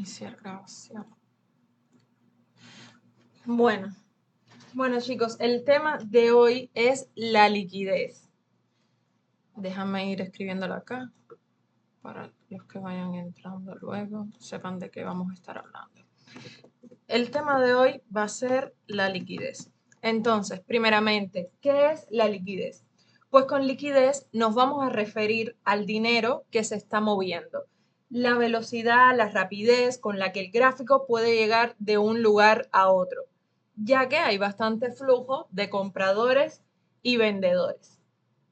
Iniciar grabación. Bueno, chicos, el tema de hoy es la liquidez. Déjame ir escribiéndolo acá para los que vayan entrando luego sepan de qué vamos a estar hablando. El tema de hoy va a ser la liquidez. Entonces, primeramente, ¿qué es la liquidez? Pues con liquidez nos vamos a referir al dinero que se está moviendo, la velocidad, la rapidez con la que el gráfico puede llegar de un lugar a otro, ya que hay bastante flujo de compradores y vendedores.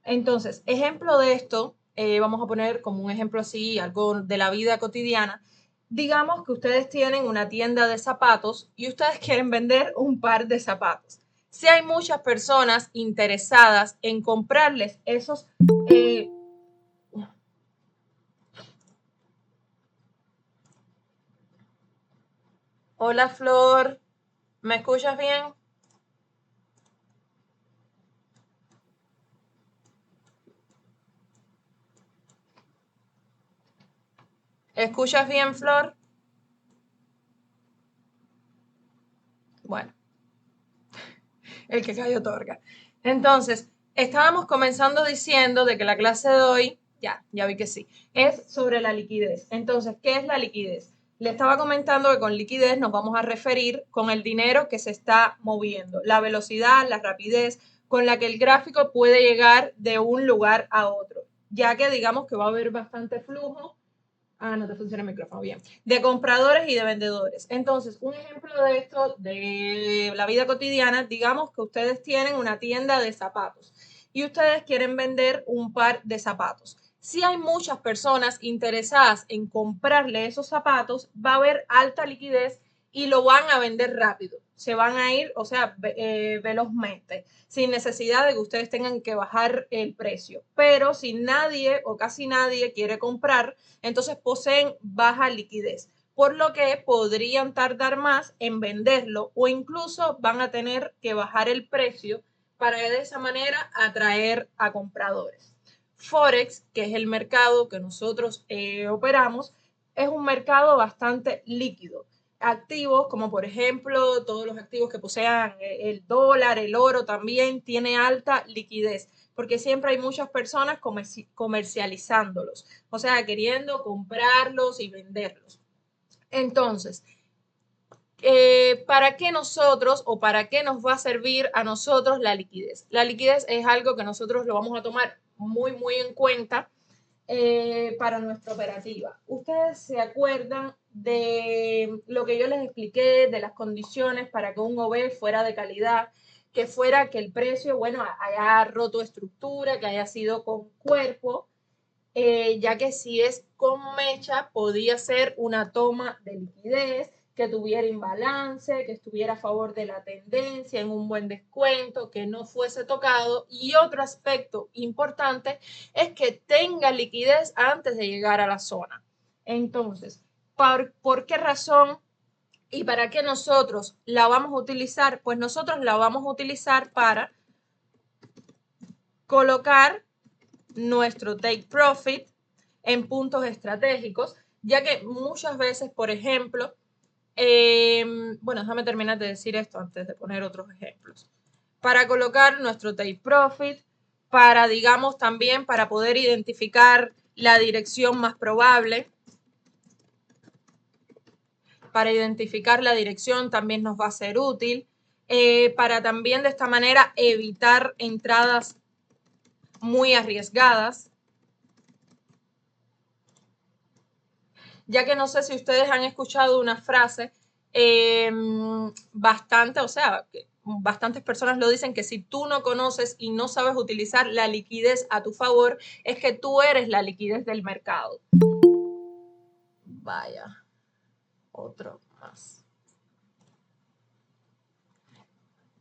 Entonces, ejemplo de esto, vamos a poner como un ejemplo así, algo de la vida cotidiana. Digamos que ustedes tienen una tienda de zapatos y ustedes quieren vender un par de zapatos. Si hay muchas personas interesadas en comprarles esos... Hola Flor, ¿me escuchas bien? ¿Escuchas bien, Flor? Bueno, el que cayó otorga. Entonces, estábamos comenzando diciendo de que la clase de hoy, ya vi que sí, es sobre la liquidez. Entonces, ¿qué es la liquidez? Le estaba comentando que con liquidez nos vamos a referir con el dinero que se está moviendo, la velocidad, la rapidez con la que el gráfico puede llegar de un lugar a otro, ya que digamos que va a haber bastante flujo. No te funciona el micrófono, bien. De compradores y de vendedores. Entonces, un ejemplo de esto, de la vida cotidiana, digamos que ustedes tienen una tienda de zapatos y ustedes quieren vender un par de zapatos. Si hay muchas personas interesadas en comprarle esos zapatos, va a haber alta liquidez y lo van a vender rápido. Se van a ir, o sea, velozmente, sin necesidad de que ustedes tengan que bajar el precio. Pero si nadie o casi nadie quiere comprar, entonces poseen baja liquidez, por lo que podrían tardar más en venderlo o incluso van a tener que bajar el precio para de esa manera atraer a compradores. Forex, que es el mercado que nosotros operamos, es un mercado bastante líquido. Activos como por ejemplo todos los activos que posean el dólar, el oro también tiene alta liquidez porque siempre hay muchas personas comercializándolos, o sea, queriendo comprarlos y venderlos. Entonces, ¿para qué nosotros o para qué nos va a servir a nosotros la liquidez? La liquidez es algo que nosotros lo vamos a tomar muy en cuenta para nuestra operativa. ¿Ustedes se acuerdan de lo que yo les expliqué de las condiciones para que un OV fuera de calidad? Que fuera que el precio, bueno, haya roto estructura, que haya sido con cuerpo, ya que si es con mecha podía ser una toma de liquidez, que tuviera imbalance, que estuviera a favor de la tendencia, en un buen descuento, que no fuese tocado. Y otro aspecto importante es que tenga liquidez antes de llegar a la zona. Entonces, ¿por qué razón y para qué nosotros la vamos a utilizar? Pues nosotros la vamos a utilizar para colocar nuestro take profit en puntos estratégicos, ya que muchas veces, por ejemplo, bueno, déjame terminar de decir esto antes de poner otros ejemplos. Para colocar nuestro take profit, para, digamos, también para poder identificar la dirección más probable. Para identificar la dirección también nos va a ser útil. Para también de esta manera evitar entradas muy arriesgadas. Ya que no sé si ustedes han escuchado una frase bastante, o sea, bastantes personas lo dicen, que si tú no conoces y no sabes utilizar la liquidez a tu favor, es que tú eres la liquidez del mercado. Vaya, otro más.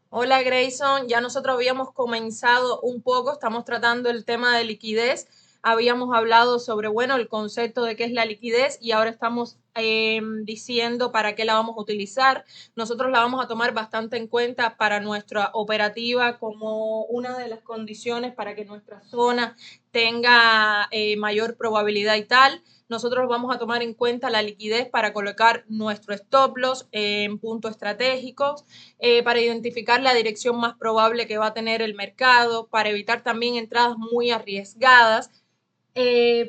Hola Grayson, ya nosotros habíamos comenzado un poco, estamos tratando el tema de liquidez, habíamos hablado sobre, bueno, el concepto de qué es la liquidez y ahora estamos diciendo para qué la vamos a utilizar. Nosotros la vamos a tomar bastante en cuenta para nuestra operativa como una de las condiciones para que nuestra zona tenga mayor probabilidad y tal. nosotros vamos a tomar en cuenta la liquidez para colocar nuestro stop loss en puntos estratégicos, para identificar la dirección más probable que va a tener el mercado, para evitar también entradas muy arriesgadas,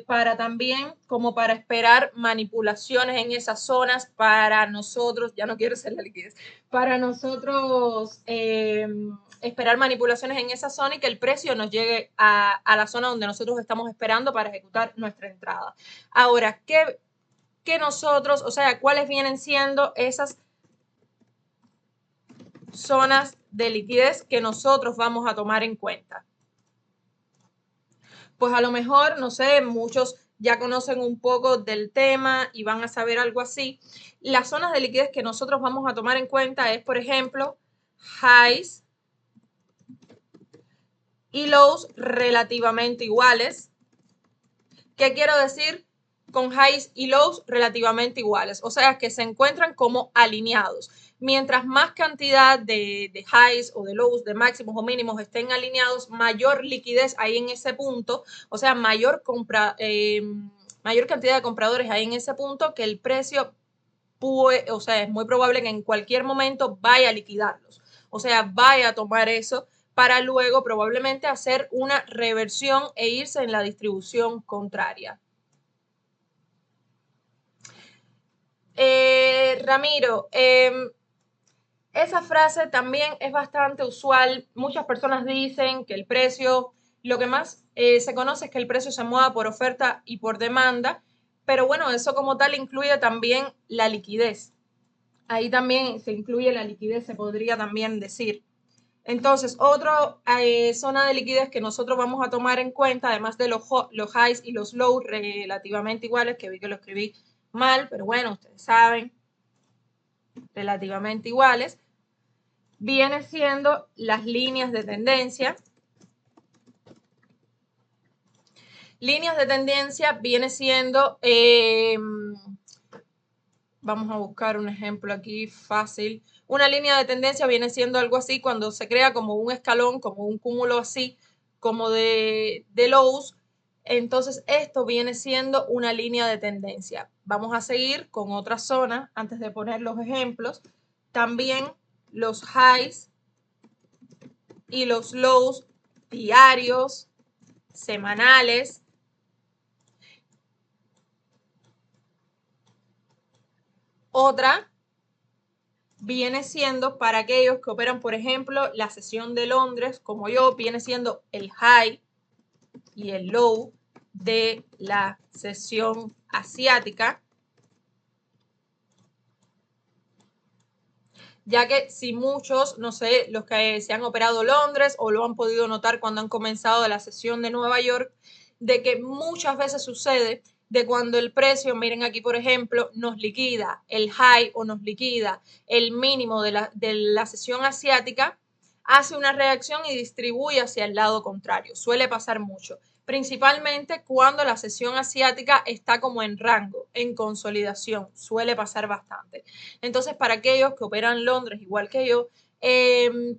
para también como para esperar manipulaciones en esas zonas para nosotros, ya no quiero ser la liquidez, para nosotros esperar manipulaciones en esa zona y que el precio nos llegue a la zona donde nosotros estamos esperando para ejecutar nuestra entrada. Ahora, ¿qué nosotros, o sea, cuáles vienen siendo esas zonas de liquidez que nosotros vamos a tomar en cuenta? Pues a lo mejor, no sé, muchos ya conocen un poco del tema y van a saber algo así. Las zonas de liquidez que nosotros vamos a tomar en cuenta es, por ejemplo, highs y lows relativamente iguales. ¿Qué quiero decir con highs y lows relativamente iguales? O sea, que se encuentran como alineados. Mientras más cantidad de highs o de lows, de máximos o mínimos estén alineados, mayor liquidez hay en ese punto, o sea, mayor cantidad de compradores hay en ese punto que el precio puede, o sea, es muy probable que en cualquier momento vaya a liquidarlos. O sea, vaya a tomar eso para luego probablemente hacer una reversión e irse en la distribución contraria. Ramiro, esa frase también es bastante usual. Muchas personas dicen que el precio, lo que más se conoce es que el precio se mueva por oferta y por demanda, pero bueno, eso como tal incluye también la liquidez. Ahí también se incluye la liquidez, se podría también decir. Entonces, otra zona de liquidez que nosotros vamos a tomar en cuenta, además de los highs y los lows relativamente iguales, que vi que lo escribí mal, pero bueno, ustedes saben, relativamente iguales, viene siendo las líneas de tendencia. Líneas de tendencia viene siendo, vamos a buscar un ejemplo aquí fácil. Una línea de tendencia viene siendo algo así cuando se crea como un escalón, como un cúmulo así, como de lows. Entonces esto viene siendo una línea de tendencia. Vamos a seguir con otra zona antes de poner los ejemplos. También los highs y los lows diarios, semanales. Otra viene siendo para aquellos que operan, por ejemplo, la sesión de Londres, como yo, viene siendo el high y el low de la sesión asiática. Ya que si muchos, no sé, los que se han operado Londres o lo han podido notar cuando han comenzado la sesión de Nueva York, de que muchas veces sucede de cuando el precio, miren aquí por ejemplo, nos liquida el high o nos liquida el mínimo de la sesión asiática, hace una reacción y distribuye hacia el lado contrario. Suele pasar mucho, principalmente cuando la sesión asiática está como en rango, en consolidación, suele pasar bastante. Entonces, para aquellos que operan Londres igual que yo,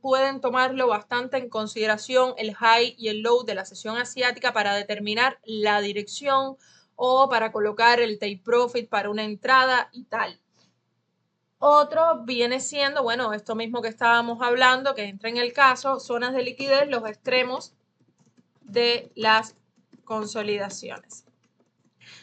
pueden tomarlo bastante en consideración el high y el low de la sesión asiática para determinar la dirección o para colocar el take profit para una entrada y tal. Otro viene siendo, bueno, esto mismo que estábamos hablando, que entra en el caso, zonas de liquidez, los extremos de las consolidaciones.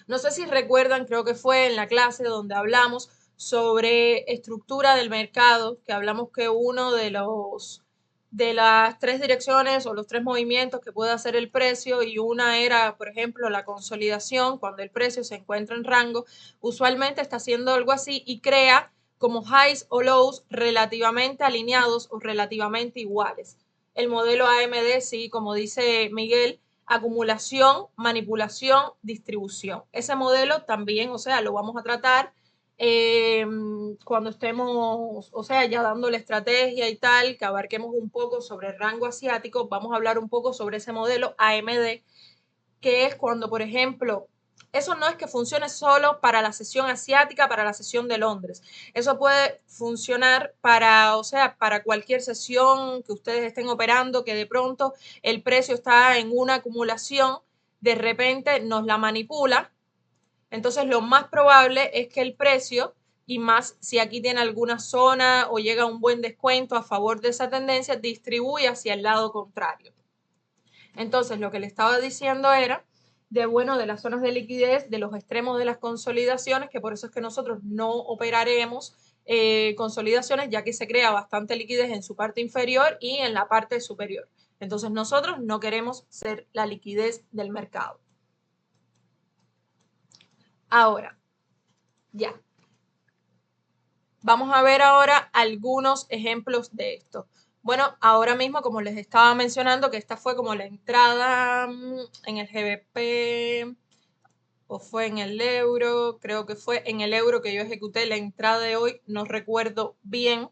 No sé si recuerdan, creo que fue en la clase donde hablamos sobre estructura del mercado, que hablamos que uno de las tres direcciones o los tres movimientos que puede hacer el precio, y una era, por ejemplo, la consolidación, cuando el precio se encuentra en rango, usualmente está haciendo algo así y crea como highs o lows relativamente alineados o relativamente iguales. El modelo AMD, sí, como dice Miguel, acumulación, manipulación, distribución. Ese modelo también, o sea, lo vamos a tratar cuando estemos, o sea, ya dando la estrategia y tal, que abarquemos un poco sobre el rango asiático, vamos a hablar un poco sobre ese modelo AMD, que es cuando, por ejemplo, eso no es que funcione solo para la sesión asiática, para la sesión de Londres. Eso puede funcionar para, o sea, para cualquier sesión que ustedes estén operando, que de pronto el precio está en una acumulación, de repente nos la manipula. Entonces, lo más probable es que el precio, y más si aquí tiene alguna zona o llega un buen descuento a favor de esa tendencia, distribuye hacia el lado contrario. Entonces, lo que le estaba diciendo era de las zonas de liquidez, de los extremos de las consolidaciones, que por eso es que nosotros no operaremos consolidaciones, ya que se crea bastante liquidez en su parte inferior y en la parte superior. Entonces, nosotros no queremos ser la liquidez del mercado. Ahora, ya. Vamos a ver ahora algunos ejemplos de esto. Bueno, ahora mismo, como les estaba mencionando, que esta fue como la entrada en el GBP o fue en el euro, creo que fue en el euro que yo ejecuté la entrada de hoy, no recuerdo bien.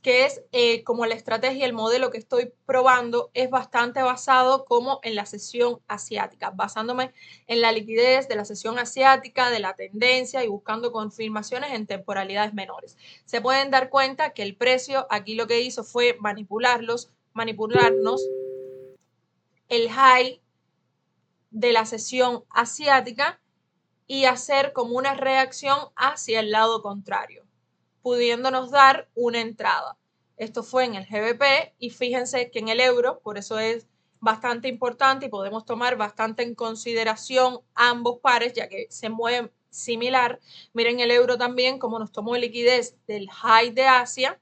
Que es como la estrategia, el modelo que estoy probando es bastante basado como en la sesión asiática, basándome en la liquidez de la sesión asiática, de la tendencia y buscando confirmaciones en temporalidades menores. Se pueden dar cuenta que el precio aquí lo que hizo fue manipularnos el high de la sesión asiática y hacer como una reacción hacia el lado contrario, pudiéndonos dar una entrada. Esto fue en el GBP y fíjense que en el euro, por eso es bastante importante y podemos tomar bastante en consideración ambos pares, ya que se mueven similar. Miren el euro también como nos tomó liquidez del high de Asia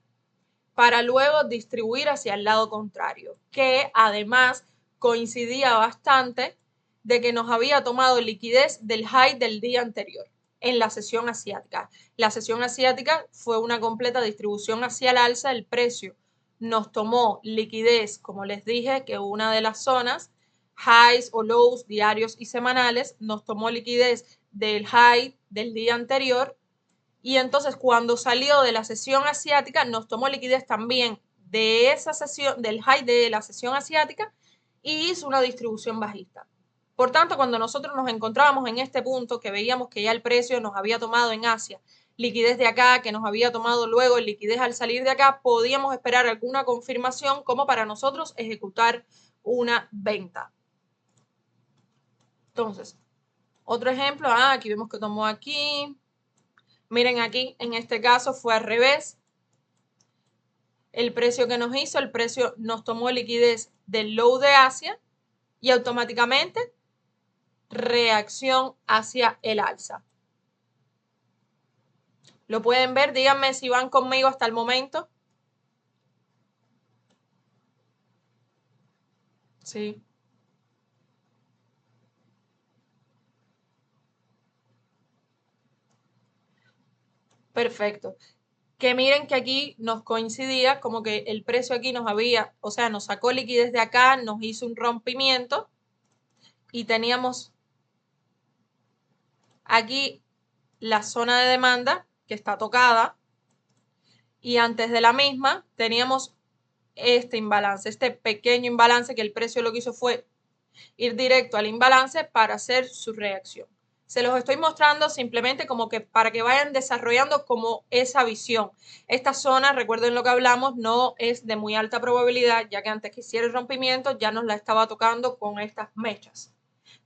para luego distribuir hacia el lado contrario, que además coincidía bastante de que nos había tomado liquidez del high del día anterior en la sesión asiática. La sesión asiática fue una completa distribución hacia el alza, el precio nos tomó liquidez, como les dije, que una de las zonas, highs o lows diarios y semanales, nos tomó liquidez del high del día anterior y entonces cuando salió de la sesión asiática nos tomó liquidez también de esa sesión, del high de la sesión asiática y hizo una distribución bajista. Por tanto, cuando nosotros nos encontrábamos en este punto que veíamos que ya el precio nos había tomado en Asia liquidez de acá, que nos había tomado luego liquidez al salir de acá, podíamos esperar alguna confirmación como para nosotros ejecutar una venta. Entonces, otro ejemplo, aquí vemos que tomó aquí. Miren aquí, en este caso fue al revés. El precio que nos hizo, el precio nos tomó liquidez del low de Asia y automáticamente reacción hacia el alza. ¿Lo pueden ver? Díganme si van conmigo hasta el momento. Sí. Perfecto. Que miren que aquí nos coincidía como que el precio aquí nos había, o sea, nos sacó liquidez de acá, nos hizo un rompimiento y teníamos aquí la zona de demanda que está tocada y antes de la misma teníamos este imbalance, este pequeño imbalance que el precio lo que hizo fue ir directo al imbalance para hacer su reacción. Se los estoy mostrando simplemente como que para que vayan desarrollando como esa visión. Esta zona, recuerden lo que hablamos, no es de muy alta probabilidad, ya que antes que hiciera el rompimiento ya nos la estaba tocando con estas mechas.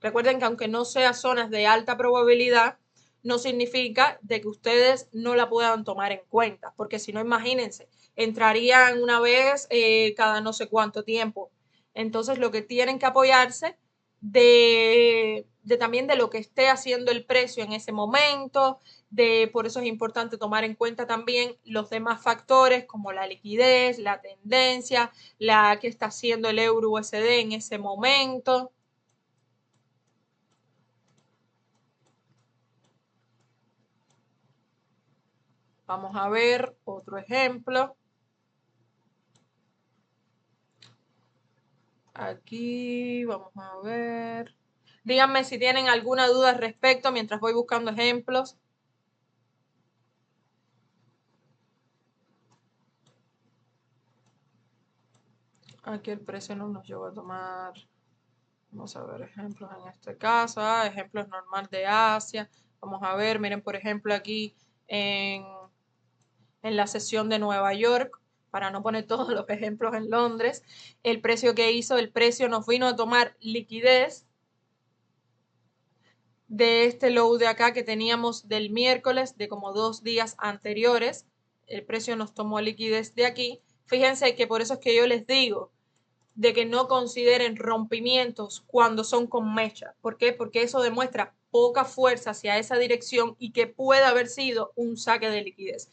Recuerden que aunque no sea zonas de alta probabilidad, no significa de que ustedes no la puedan tomar en cuenta, porque si no, imagínense, entrarían una vez cada no sé cuánto tiempo. Entonces, lo que tienen que apoyarse también de lo que esté haciendo el precio en ese momento, por eso es importante tomar en cuenta también los demás factores como la liquidez, la tendencia, la que está haciendo el euro USD en ese momento. Vamos a ver otro ejemplo. Aquí vamos a ver. Díganme si tienen alguna duda al respecto mientras voy buscando ejemplos. Aquí el precio no nos lleva a tomar. Vamos a ver ejemplos en este caso. Ejemplos normal de Asia. Vamos a ver, miren por ejemplo aquí en la sesión de Nueva York, para no poner todos los ejemplos en Londres, el precio que hizo, el precio nos vino a tomar liquidez de este low de acá que teníamos del miércoles, de como 2 días anteriores. El precio nos tomó liquidez de aquí. Fíjense que por eso es que yo les digo de que no consideren rompimientos cuando son con mecha. ¿Por qué? Porque eso demuestra poca fuerza hacia esa dirección y que puede haber sido un saque de liquidez.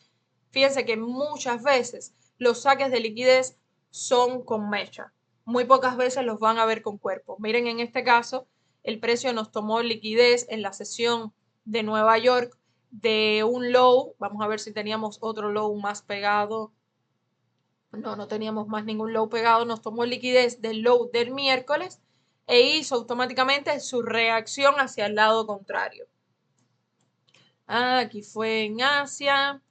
Fíjense que muchas veces los saques de liquidez son con mecha. Muy pocas veces los van a ver con cuerpo. Miren, en este caso, el precio nos tomó liquidez en la sesión de Nueva York de un low. Vamos a ver si teníamos otro low más pegado. No teníamos más ningún low pegado. Nos tomó liquidez del low del miércoles e hizo automáticamente su reacción hacia el lado contrario. Aquí fue en Asia.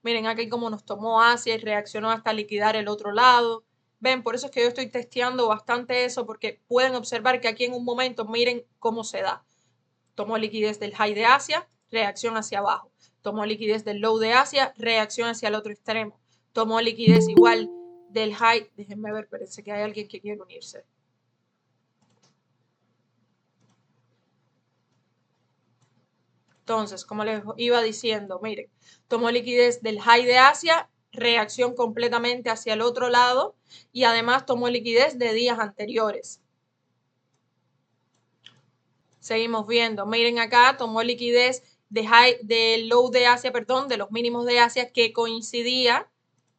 Miren aquí cómo nos tomó Asia y reaccionó hasta liquidar el otro lado. Ven, por eso es que yo estoy testeando bastante eso, porque pueden observar que aquí en un momento, miren cómo se da. Tomó liquidez del high de Asia, reacción hacia abajo. Tomó liquidez del low de Asia, reacción hacia el otro extremo. Tomó liquidez igual del high. Déjenme ver, parece que hay alguien que quiere unirse. Entonces, como les iba diciendo, miren, tomó liquidez del high de Asia, reacción completamente hacia el otro lado y además tomó liquidez de días anteriores. Seguimos viendo, miren acá, tomó liquidez de low de Asia, perdón, de los mínimos de Asia que coincidía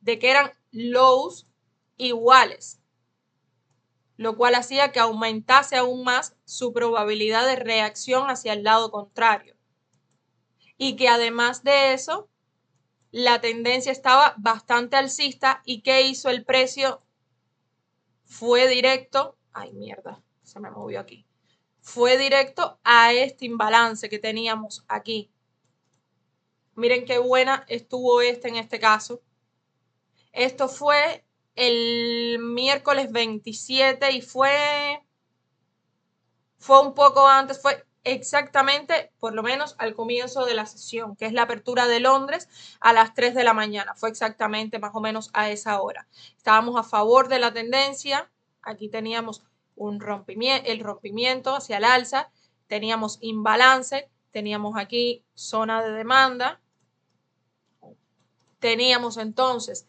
de que eran lows iguales, lo cual hacía que aumentase aún más su probabilidad de reacción hacia el lado contrario. Y que además de eso, la tendencia estaba bastante alcista. ¿Y qué hizo el precio? Fue directo, ay mierda, se me movió aquí. Fue directo a este imbalance que teníamos aquí. Miren qué buena estuvo en este caso. Esto fue el miércoles 27 y fue un poco antes, fue exactamente, por lo menos al comienzo de la sesión, que es la apertura de Londres a las 3 de la mañana. Fue exactamente más o menos a esa hora. Estábamos a favor de la tendencia. Aquí teníamos el rompimiento hacia el alza. Teníamos imbalance. Teníamos aquí zona de demanda. Teníamos entonces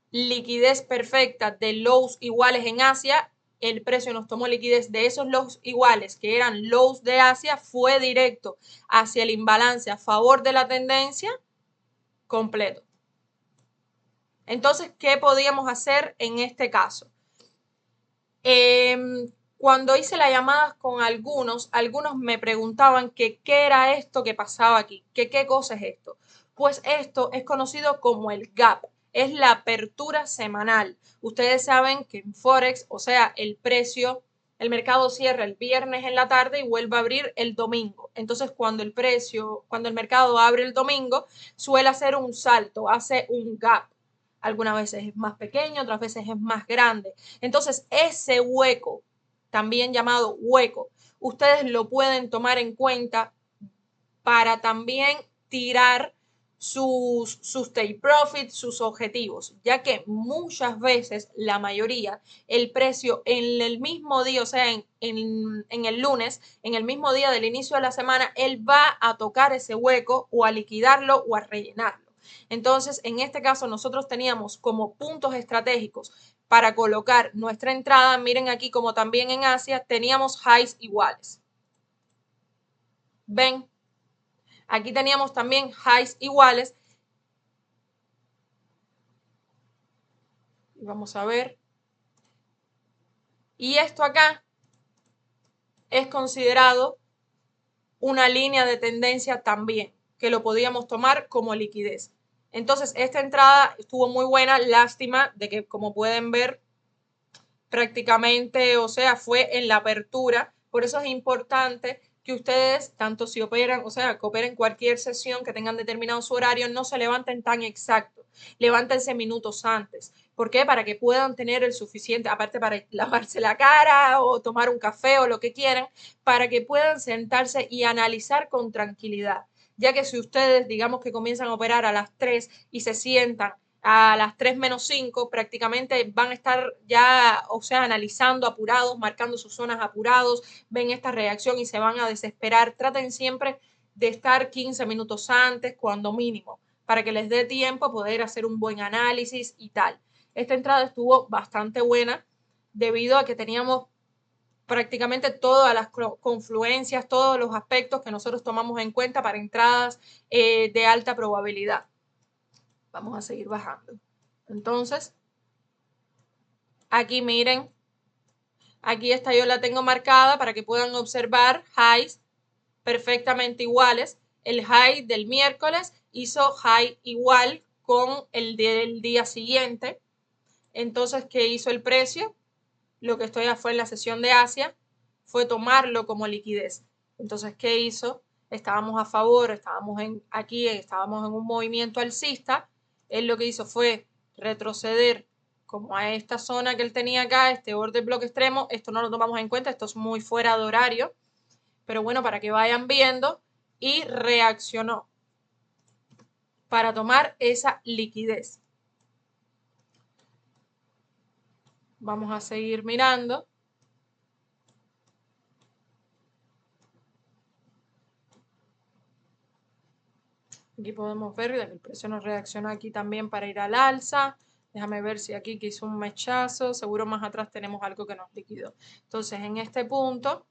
liquidez perfecta de lows iguales en Asia. El precio nos tomó liquidez de esos lows iguales que eran lows de Asia, fue directo hacia el imbalance a favor de la tendencia completo. Entonces, ¿qué podíamos hacer en este caso? Cuando hice las llamadas con algunos me preguntaban que qué era esto que pasaba aquí, que qué cosa es esto. Pues esto es conocido como el gap, es la apertura semanal. Ustedes saben que en Forex, o sea, el mercado cierra el viernes en la tarde y vuelve a abrir el domingo. Entonces, cuando el mercado abre el domingo, suele hacer un salto, hace un gap. Algunas veces es más pequeño, otras veces es más grande. Entonces, ese hueco, también llamado hueco, ustedes lo pueden tomar en cuenta para también tirar sus take profit, sus objetivos, ya que muchas veces, la mayoría, el precio en el mismo día, o sea, en el lunes, en el mismo día del inicio de la semana, él va a tocar ese hueco o a liquidarlo o a rellenarlo. Entonces, en este caso, nosotros teníamos como puntos estratégicos para colocar nuestra entrada. Miren aquí como también en Asia teníamos highs iguales. ¿Ven? Aquí teníamos también highs iguales. Y vamos a ver. Y esto acá es considerado una línea de tendencia también, que lo podíamos tomar como liquidez. Entonces, esta entrada estuvo muy buena. Lástima de que, como pueden ver, prácticamente, o sea, fue en la apertura. Por eso es importante que ustedes, tanto si operan, o sea, que operen cualquier sesión, que tengan determinado su horario, no se levanten tan exacto. Levántense minutos antes. ¿Por qué? Para que puedan tener el suficiente, aparte para lavarse la cara o tomar un café o lo que quieran, para que puedan sentarse y analizar con tranquilidad. Ya que si ustedes, digamos que comienzan a operar a las 3 y se sientan a las 3 menos 5 prácticamente van a estar ya, o sea, analizando apurados, marcando sus zonas apurados, ven esta reacción y se van a desesperar. Traten siempre de estar 15 minutos antes, cuando mínimo, para que les dé tiempo a poder hacer un buen análisis y tal. Esta entrada estuvo bastante buena debido a que teníamos prácticamente todas las confluencias, todos los aspectos que nosotros tomamos en cuenta para entradas de alta probabilidad. Vamos a seguir bajando. Entonces, aquí miren, aquí esta yo la tengo marcada para que puedan observar highs perfectamente iguales. El high del miércoles hizo high igual con el del día siguiente. Entonces, ¿qué hizo el precio? Lo que esto ya fue en la sesión de Asia, fue tomarlo como liquidez. Entonces, ¿qué hizo? Estábamos a favor, estábamos en un movimiento alcista. Él lo que hizo fue retroceder como a esta zona que él tenía acá, este order block extremo. Esto no lo tomamos en cuenta, esto es muy fuera de horario. Pero bueno, para que vayan viendo, y reaccionó para tomar esa liquidez. Vamos a seguir mirando. Aquí podemos ver que el precio nos reaccionó aquí también para ir al alza. Déjame ver si aquí que hizo un mechazo. Seguro más atrás tenemos algo que nos liquidó. Entonces, en este punto,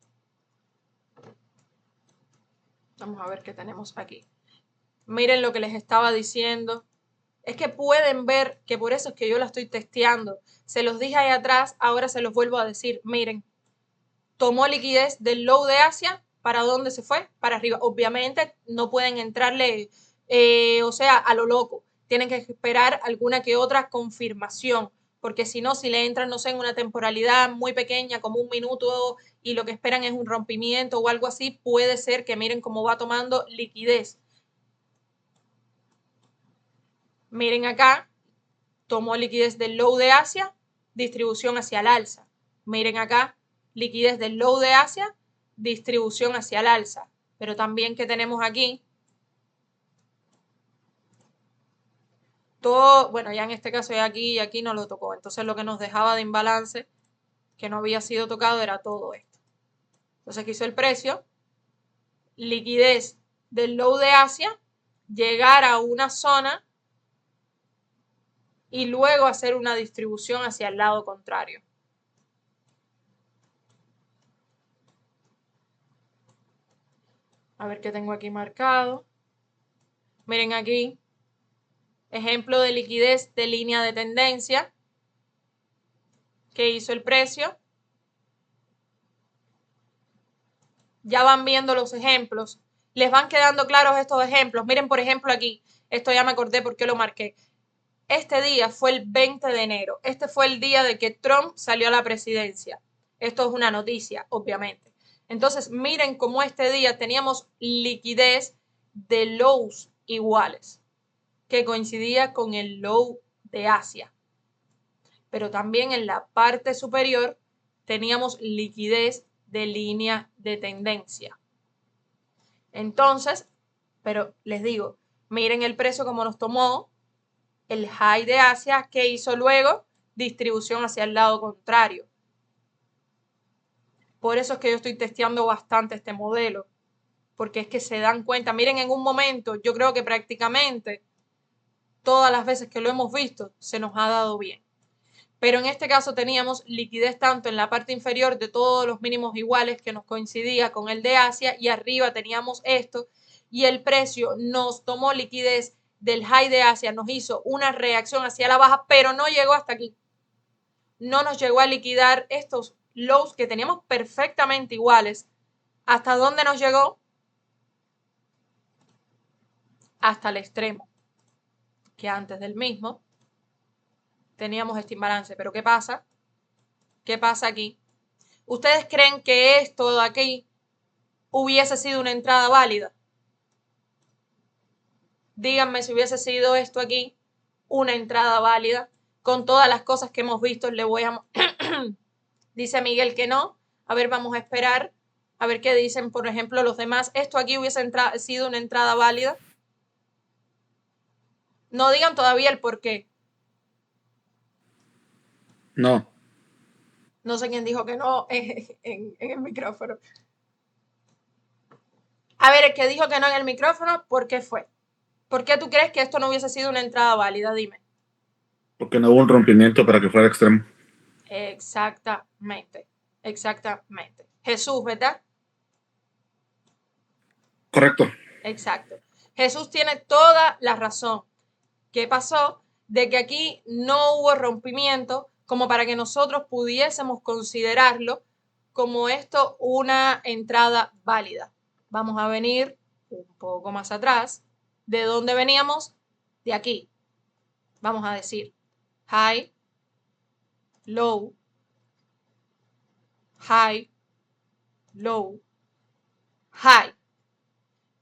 vamos a ver qué tenemos aquí. Miren lo que les estaba diciendo. Es que pueden ver que por eso es que yo la estoy testeando. Se los dije ahí atrás, ahora se los vuelvo a decir. Miren, tomó liquidez del low de Asia. ¿Para dónde se fue? Para arriba. Obviamente no pueden entrarle, o sea, a lo loco. Tienen que esperar alguna que otra confirmación, porque si no, si le entran, no sé, en una temporalidad muy pequeña, como un minuto, y lo que esperan es un rompimiento o algo así, puede ser que miren cómo va tomando liquidez. Miren acá, tomó liquidez del low de Asia, distribución hacia el alza. Miren acá, liquidez del low de Asia, distribución hacia el alza. Pero también que tenemos aquí, todo, bueno, ya en este caso ya aquí y aquí no lo tocó. Entonces lo que nos dejaba de imbalance, que no había sido tocado, era todo esto. Entonces aquí hizo el precio, liquidez del low de Asia, llegar a una zona y luego hacer una distribución hacia el lado contrario. A ver qué tengo aquí marcado. Miren aquí, ejemplo de liquidez de línea de tendencia que hizo el precio. Ya van viendo los ejemplos. Les van quedando claros estos ejemplos. Miren, por ejemplo, aquí. Esto ya me acordé por qué lo marqué. Este día fue el 20 de enero. Este fue el día de que Trump salió a la presidencia. Esto es una noticia, obviamente. Entonces, miren cómo este día teníamos liquidez de lows iguales, que coincidía con el low de Asia. Pero también en la parte superior teníamos liquidez de línea de tendencia. Entonces, pero les digo, miren el precio como nos tomó el high de Asia, que hizo luego distribución hacia el lado contrario. Por eso es que yo estoy testeando bastante este modelo, porque es que se dan cuenta, miren, en un momento, yo creo que prácticamente todas las veces que lo hemos visto, se nos ha dado bien. Pero en este caso teníamos liquidez tanto en la parte inferior de todos los mínimos iguales que nos coincidía con el de Asia, y arriba teníamos esto, y el precio nos tomó liquidez del high de Asia, nos hizo una reacción hacia la baja, pero no llegó hasta aquí. No nos llegó a liquidar estos lows que teníamos perfectamente iguales. ¿Hasta dónde nos llegó? Hasta el extremo, que antes del mismo teníamos este imbalance. Pero ¿qué pasa? ¿Qué pasa aquí? ¿Ustedes creen que esto de aquí hubiese sido una entrada válida? Díganme si hubiese sido esto aquí una entrada válida. Con todas las cosas que hemos visto, le voy a... Dice Miguel que no. A ver, vamos a esperar. A ver qué dicen, por ejemplo, los demás. ¿Esto aquí hubiese sido una entrada válida? No digan todavía el por qué. No, No sé quién dijo que no en el micrófono. A ver, el que dijo que no en el micrófono, ¿por qué fue? ¿Por qué tú crees que esto no hubiese sido una entrada válida? Dime. porque no hubo un rompimiento para que fuera extremo. Exactamente, exactamente. Jesús, ¿verdad? Correcto. Exacto. Jesús tiene toda la razón. ¿Qué pasó? De que aquí no hubo rompimiento como para que nosotros pudiésemos considerarlo como esto una entrada válida. Vamos a venir un poco más atrás. ¿De dónde veníamos? De aquí. Vamos a decir high, low, high, low, high.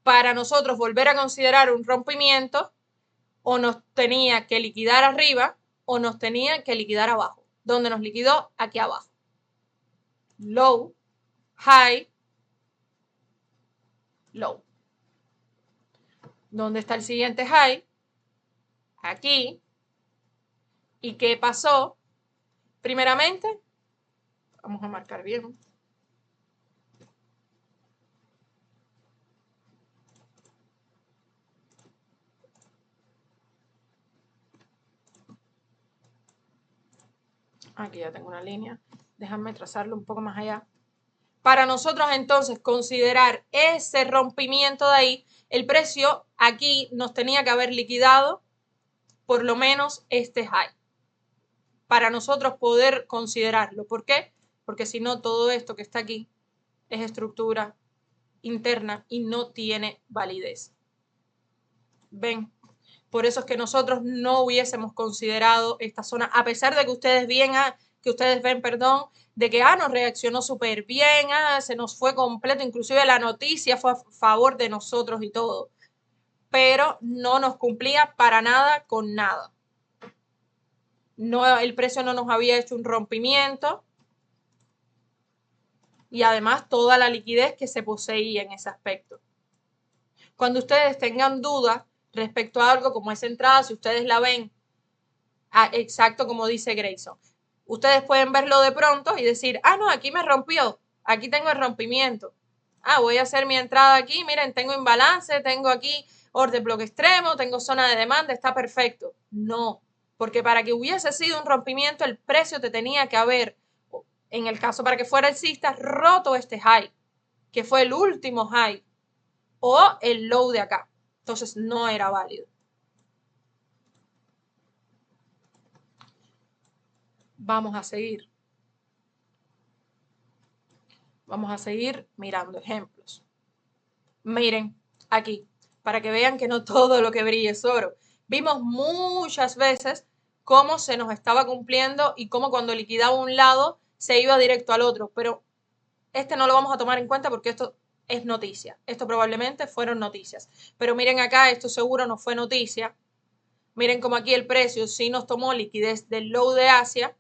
Para nosotros volver a considerar un rompimiento, o nos tenía que liquidar arriba o nos tenía que liquidar abajo. ¿Dónde nos liquidó? Aquí abajo. Low, high, low. ¿Dónde está el siguiente high? Aquí. ¿Y qué pasó? Primeramente, vamos a marcar bien. Aquí ya tengo una línea. Déjame trazarlo un poco más allá. Para nosotros entonces considerar ese rompimiento de ahí, el precio aquí nos tenía que haber liquidado por lo menos este high. Para nosotros poder considerarlo. ¿Por qué? Porque si no, todo esto que está aquí es estructura interna y no tiene validez. ¿Ven? Por eso es que nosotros no hubiésemos considerado esta zona, a pesar de que ustedes ven, perdón, de que nos reaccionó súper bien, se nos fue completo, inclusive la noticia fue a favor de nosotros y todo, pero no nos cumplía para nada con nada. No, el precio no nos había hecho un rompimiento y además toda la liquidez que se poseía en ese aspecto. Cuando ustedes tengan dudas respecto a algo como esa entrada, si ustedes la ven exacto como dice Grayson, ustedes pueden verlo de pronto y decir, no, aquí me rompió, aquí tengo el rompimiento. Voy a hacer mi entrada aquí, miren, tengo imbalance, tengo aquí orden bloque extremo, tengo zona de demanda, está perfecto. No, porque para que hubiese sido un rompimiento, el precio te tenía que haber, en el caso para que fuera alcista, roto este high, que fue el último high, o el low de acá. Entonces no era válido. Vamos a seguir. Vamos a seguir mirando ejemplos. Miren aquí, para que vean que no todo lo que brilla es oro. Vimos muchas veces cómo se nos estaba cumpliendo y cómo cuando liquidaba un lado se iba directo al otro, pero este no lo vamos a tomar en cuenta porque esto es noticia. Esto probablemente fueron noticias. Pero miren acá, esto seguro no fue noticia. Miren como aquí el precio sí nos tomó liquidez del low de Asia,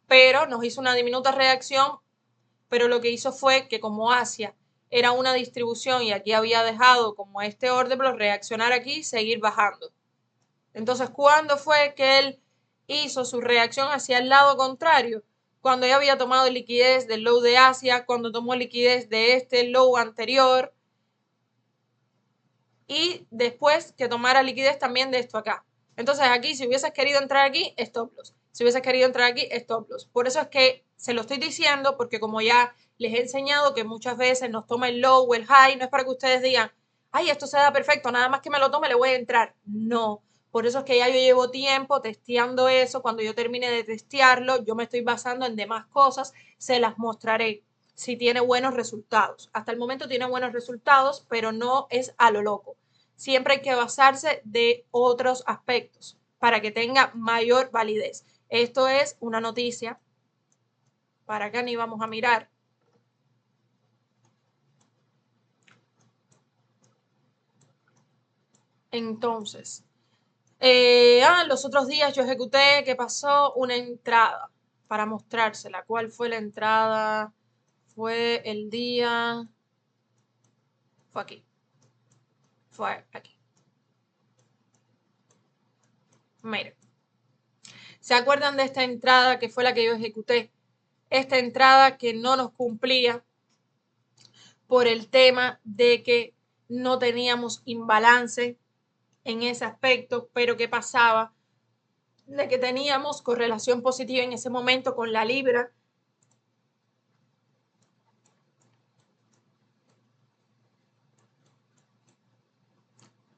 pero nos hizo una diminuta reacción, pero lo que hizo fue que como Asia era una distribución y aquí había dejado como este orden, pero reaccionar aquí y seguir bajando. Entonces, ¿cuándo fue que él hizo su reacción hacia el lado contrario? Cuando ya había tomado liquidez del low de Asia, cuando tomó liquidez de este low anterior y después que tomara liquidez también de esto acá. Entonces aquí, si hubieses querido entrar aquí, stop loss. Si hubieses querido entrar aquí, stop loss. Por eso es que se lo estoy diciendo, porque como ya les he enseñado que muchas veces nos toma el low o el high, no es para que ustedes digan, ay, esto se da perfecto, nada más que me lo tome, le voy a entrar. No. Por eso es que ya yo llevo tiempo testeando eso. Cuando yo termine de testearlo, yo me estoy basando en demás cosas, se las mostraré si tiene buenos resultados. Hasta el momento tiene buenos resultados, pero no es a lo loco. Siempre hay que basarse de otros aspectos para que tenga mayor validez. Esto es una noticia. Para acá ni vamos a mirar. Entonces, los otros días yo ejecuté, ¿qué pasó? Una entrada para mostrársela. ¿Cuál fue la entrada? Fue el día... Fue aquí. Fue aquí. Miren. ¿Se acuerdan de esta entrada que fue la que yo ejecuté? Esta entrada que no nos cumplía por el tema de que no teníamos imbalance en ese aspecto, pero ¿qué pasaba? De que teníamos correlación positiva en ese momento con la libra.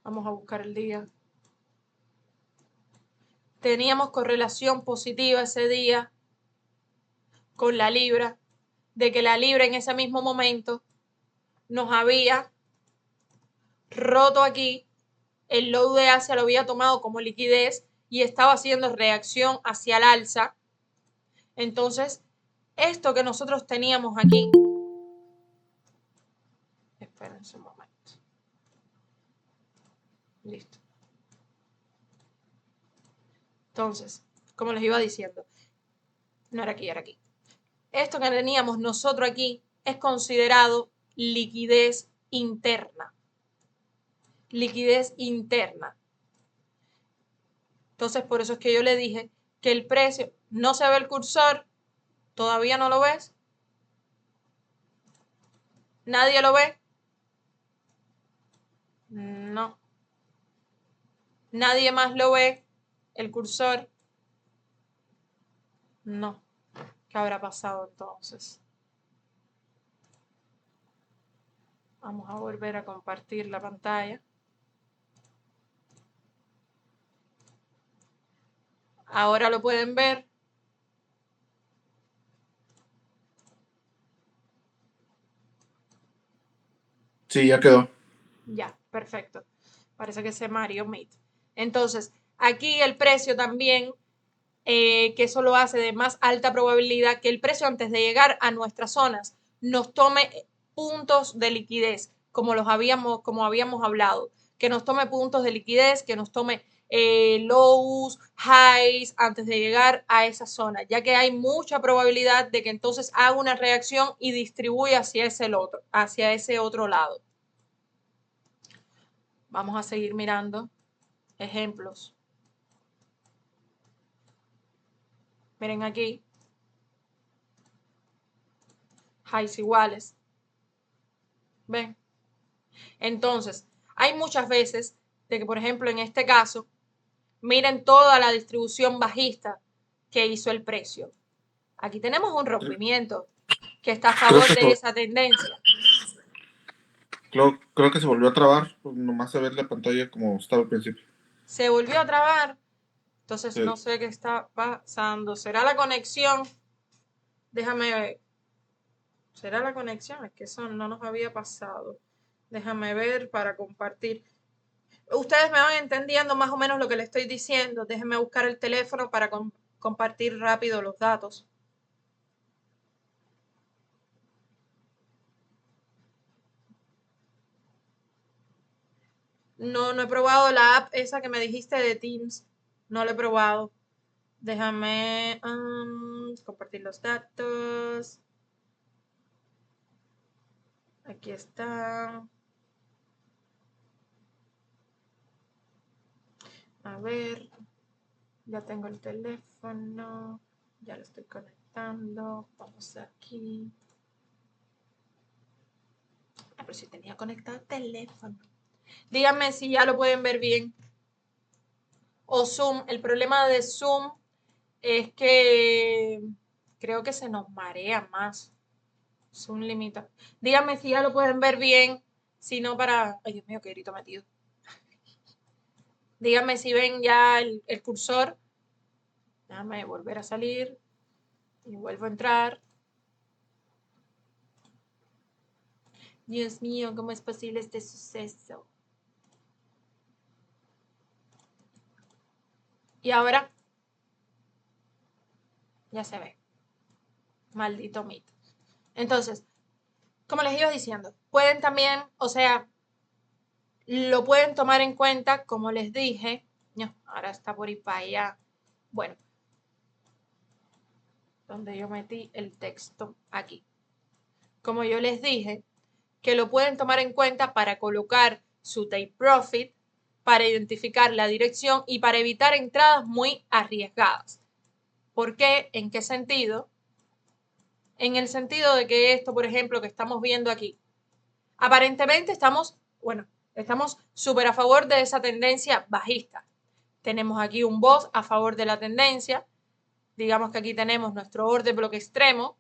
Vamos a buscar el día. Teníamos correlación positiva ese día con la libra, de que la libra en ese mismo momento nos había roto aquí, el low de Asia lo había tomado como liquidez y estaba haciendo reacción hacia el alza. Entonces, esto que nosotros teníamos aquí, espérense un momento, listo. Entonces, como les iba diciendo, no era aquí, era aquí. Esto que teníamos nosotros aquí es considerado liquidez interna. Liquidez interna. Entonces, por eso es que yo le dije que el precio, no se ve el cursor, todavía no lo ves. ¿Nadie lo ve? No. ¿Nadie más lo ve? ¿El cursor? No. ¿Qué habrá pasado entonces? Vamos a volver a compartir la pantalla. Ahora lo pueden ver. Sí, ya quedó. Ya, perfecto. Parece que se Mario Meet. Entonces, aquí el precio también, que eso lo hace de más alta probabilidad que el precio antes de llegar a nuestras zonas nos tome puntos de liquidez, como habíamos hablado, que nos tome puntos de liquidez, que nos tome lows, highs antes de llegar a esa zona, ya que hay mucha probabilidad de que entonces haga una reacción y distribuya hacia ese otro lado. Vamos a seguir mirando ejemplos. Miren aquí. Highs iguales. ¿Ven? Entonces, hay muchas veces de que, por ejemplo, en este caso, miren toda la distribución bajista que hizo el precio. Aquí tenemos un rompimiento que está a Creo favor que, de esa tendencia. creo que se volvió a trabar, pues nomás a ver la pantalla como estaba al principio. Se volvió a trabar. Entonces, Sí. no sé qué está pasando. ¿Será la conexión? Déjame ver. ¿Será la conexión? Es que eso no nos había pasado. Déjame ver para compartir. Ustedes me van entendiendo más o menos lo que les estoy diciendo. Déjenme buscar el teléfono para compartir rápido los datos. No, no he probado la app esa que me dijiste de Teams. No la he probado. Déjame compartir los datos. Aquí está. A ver, ya tengo el teléfono. Ya lo estoy conectando. Vamos aquí. Ah, pero si tenía conectado el teléfono. Díganme si ya lo pueden ver bien. O Zoom. El problema de Zoom es que creo que se nos marea más. Zoom limita. Díganme si ya lo pueden ver bien. Si no, para. Ay, Dios mío, qué grito metido. Díganme si ven ya el cursor. Déjame volver a salir. Y vuelvo a entrar. Dios mío, ¿cómo es posible este suceso? Y ahora ya se ve. Maldito mito. Entonces, como les iba diciendo, pueden también, o sea, lo pueden tomar en cuenta, como les dije. No, ahora está por ir para allá. Bueno, donde yo metí el texto aquí. Como yo les dije, que lo pueden tomar en cuenta para colocar su take profit, para identificar la dirección y para evitar entradas muy arriesgadas. ¿Por qué? ¿En qué sentido? En el sentido de que esto, por ejemplo, que estamos viendo aquí, aparentemente estamos, bueno, estamos súper a favor de esa tendencia bajista. Tenemos aquí un BOS a favor de la tendencia. Digamos que aquí tenemos nuestro orden bloque extremo.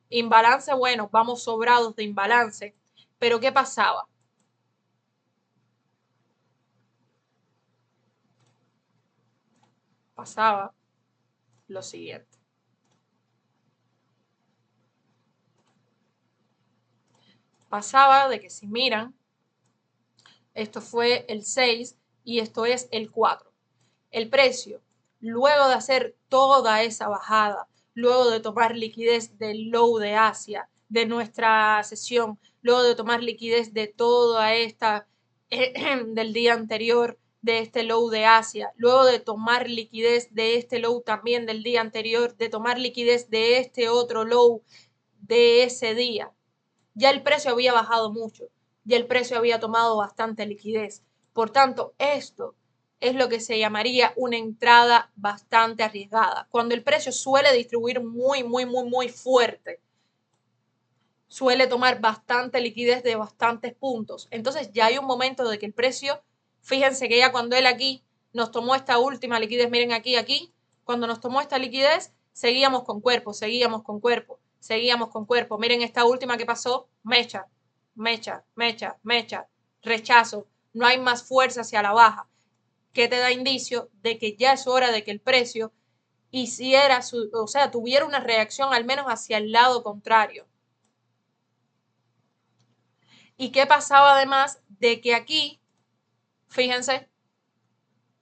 Imbalance, bueno, vamos sobrados de imbalance. Pero ¿qué pasaba? Pasaba lo siguiente. Pasaba de que si miran, esto fue el 6 y esto es el 4. El precio, luego de hacer toda esa bajada, luego de tomar liquidez del low de Asia, de nuestra sesión, luego de tomar liquidez de toda esta del día anterior, de este low de Asia, luego de tomar liquidez de este low también del día anterior, de tomar liquidez de este otro low de ese día, ya el precio había bajado mucho, ya el precio había tomado bastante liquidez. Por tanto, esto es lo que se llamaría una entrada bastante arriesgada. Cuando el precio suele distribuir muy fuerte, suele tomar bastante liquidez de bastantes puntos. Entonces ya hay un momento de que el precio, fíjense que ya cuando él aquí nos tomó esta última liquidez, miren aquí, cuando nos tomó esta liquidez, seguíamos con cuerpo, seguíamos con cuerpo, seguíamos con cuerpo. Miren esta última que pasó, mecha, rechazo, no hay más fuerza hacia la baja, que te da indicio de que ya es hora de que el precio hiciera tuviera una reacción al menos hacia el lado contrario. ¿Y qué pasaba además de que aquí, fíjense,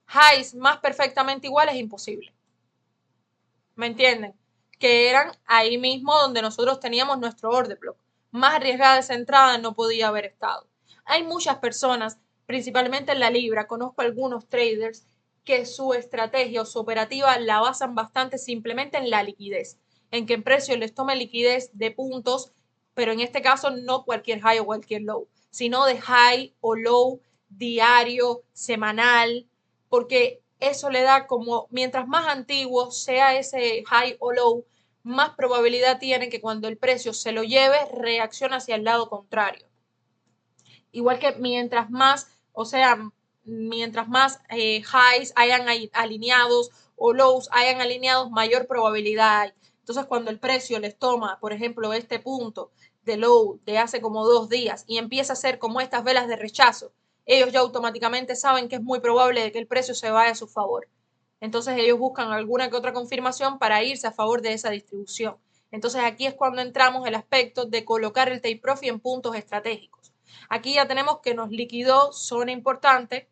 highs más perfectamente iguales es imposible? ¿Me entienden? Que eran ahí mismo donde nosotros teníamos nuestro order block. Más arriesgada esa entrada no podía haber estado. Hay muchas personas, principalmente en la libra, conozco algunos traders que su estrategia o su operativa la basan bastante simplemente en la liquidez, en que en precio les tome liquidez de puntos, pero en este caso no cualquier high o cualquier low, sino de high o low diario, semanal, porque eso le da como, mientras más antiguo sea ese high o low, más probabilidad tiene que cuando el precio se lo lleve, reaccione hacia el lado contrario. Igual que mientras más, mientras más highs hayan alineados o lows hayan alineados, mayor probabilidad hay. Entonces, cuando el precio les toma, por ejemplo, este punto de low de hace como 2 días y empieza a hacer como estas velas de rechazo, ellos ya automáticamente saben que es muy probable de que el precio se vaya a su favor. Entonces ellos buscan alguna que otra confirmación para irse a favor de esa distribución. Entonces aquí es cuando entramos el aspecto de colocar el take profit en puntos estratégicos. Aquí ya tenemos que nos liquidó zona importante.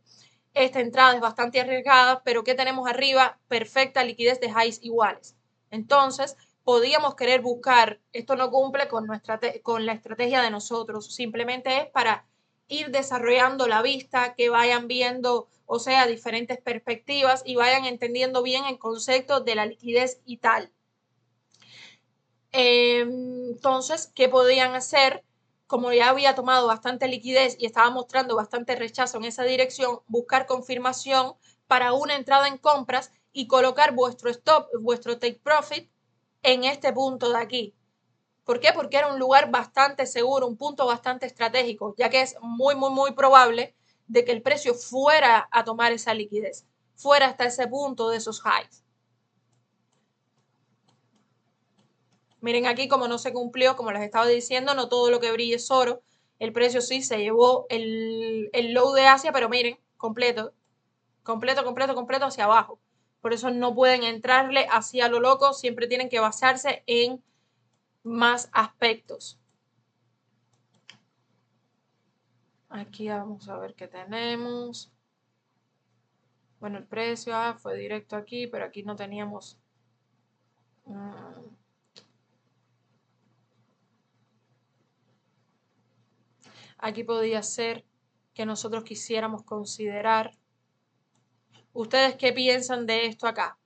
Esta entrada es bastante arriesgada, pero ¿qué tenemos arriba? Perfecta liquidez de highs iguales. Entonces, podíamos querer buscar, esto no cumple con la estrategia de nosotros, simplemente es para ir desarrollando la vista, que vayan viendo, diferentes perspectivas y vayan entendiendo bien el concepto de la liquidez y tal. Entonces, ¿qué podían hacer? Como ya había tomado bastante liquidez y estaba mostrando bastante rechazo en esa dirección, buscar confirmación para una entrada en compras y colocar vuestro stop, vuestro take profit en este punto de aquí. ¿Por qué? Porque era un lugar bastante seguro, un punto bastante estratégico, ya que es muy probable de que el precio fuera a tomar esa liquidez, fuera hasta ese punto de esos highs. Miren aquí como no se cumplió, como les estaba diciendo, no todo lo que brille es oro. El precio sí se llevó el low de Asia, pero miren, completo hacia abajo. Por eso no pueden entrarle hacia lo loco, siempre tienen que basarse en más aspectos. Aquí vamos a ver qué tenemos. Bueno, el precio fue directo aquí, pero aquí no teníamos... Aquí podía ser que nosotros quisiéramos considerar. ¿Ustedes qué piensan de esto acá?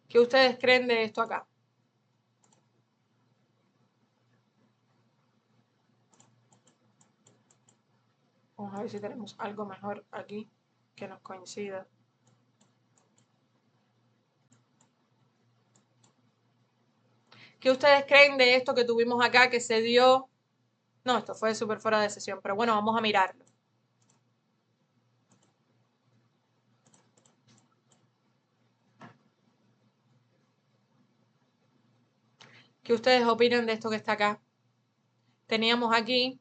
¿Qué ustedes creen de esto acá? Vamos a ver si tenemos algo mejor aquí que nos coincida. ¿Qué ustedes creen de esto que tuvimos acá que se dio? No, esto fue súper fuera de sesión, pero bueno, vamos a mirarlo. ¿Qué ustedes opinan de esto que está acá? Teníamos aquí,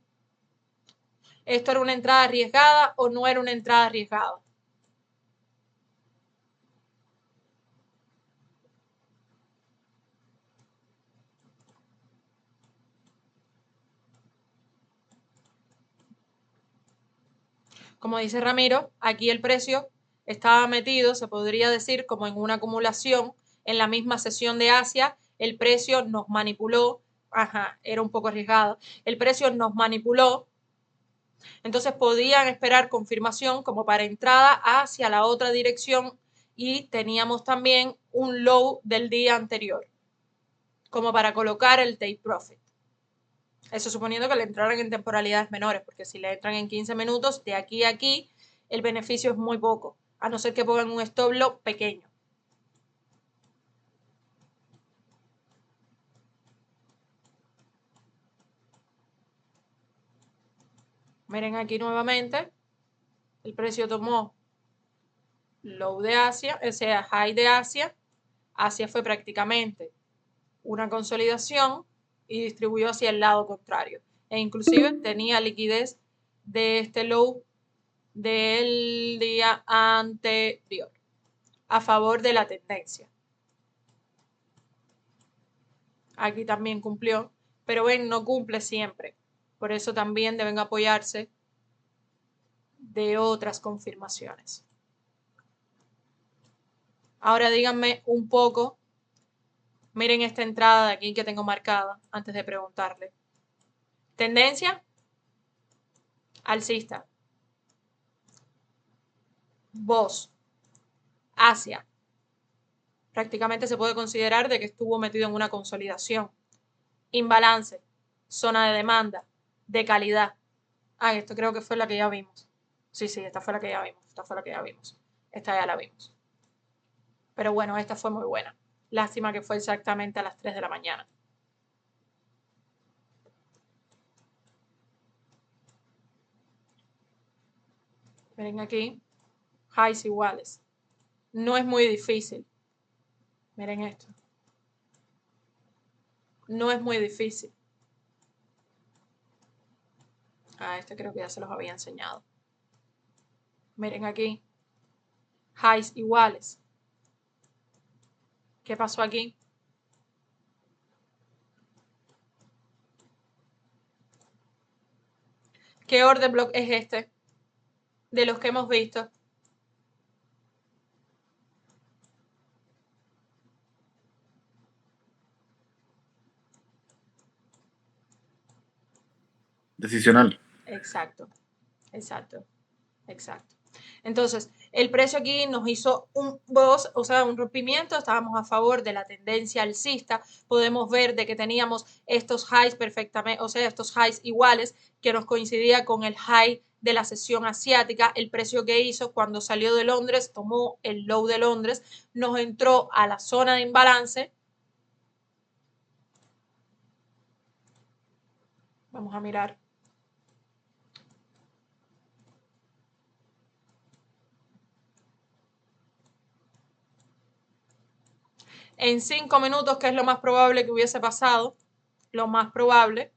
¿esto era una entrada arriesgada o no era una entrada arriesgada? Como dice Ramiro, aquí el precio estaba metido, se podría decir, como en una acumulación en la misma sesión de Asia. El precio nos manipuló, ajá, era un poco arriesgado. El precio nos manipuló, entonces podían esperar confirmación como para entrada hacia la otra dirección y teníamos también un low del día anterior, como para colocar el take profit. Eso suponiendo que le entraran en temporalidades menores, porque si le entran en 15 minutos, de aquí a aquí, el beneficio es muy poco, a no ser que pongan un stop loss pequeño. Miren aquí nuevamente, el precio tomó low de Asia, o sea, high de Asia. Asia fue prácticamente una consolidación y distribuyó hacia el lado contrario. E inclusive tenía liquidez de este low del día anterior a favor de la tendencia. Aquí también cumplió, pero ven, no cumple siempre. Por eso también deben apoyarse de otras confirmaciones. Ahora díganme un poco, miren esta entrada de aquí que tengo marcada antes de preguntarle. Tendencia alcista. Voz. Asia. Prácticamente se puede considerar de que estuvo metido en una consolidación. Imbalance. Zona de demanda. De calidad. Ah, esto creo que fue la que ya vimos. Sí, esta fue la que ya vimos. Esta fue la que ya vimos. Esta ya la vimos. Pero bueno, esta fue muy buena. Lástima que fue exactamente a las 3 de la mañana. Miren aquí, highs iguales. No es muy difícil. Miren esto. No es muy difícil. Ah, este creo que ya se los había enseñado. Miren aquí, highs iguales. ¿Qué pasó aquí? ¿Qué order block es este? De los que hemos visto. Decisional. Exacto, exacto, exacto. Entonces, el precio aquí nos hizo un boss, o sea, un rompimiento, estábamos a favor de la tendencia alcista, podemos ver de que teníamos estos highs perfectamente, o sea, estos highs iguales, que nos coincidía con el high de la sesión asiática, el precio que hizo cuando salió de Londres, tomó el low de Londres, nos entró a la zona de imbalance. Vamos a mirar. En 5 minutos, que es lo más probable que hubiese pasado, lo más probable,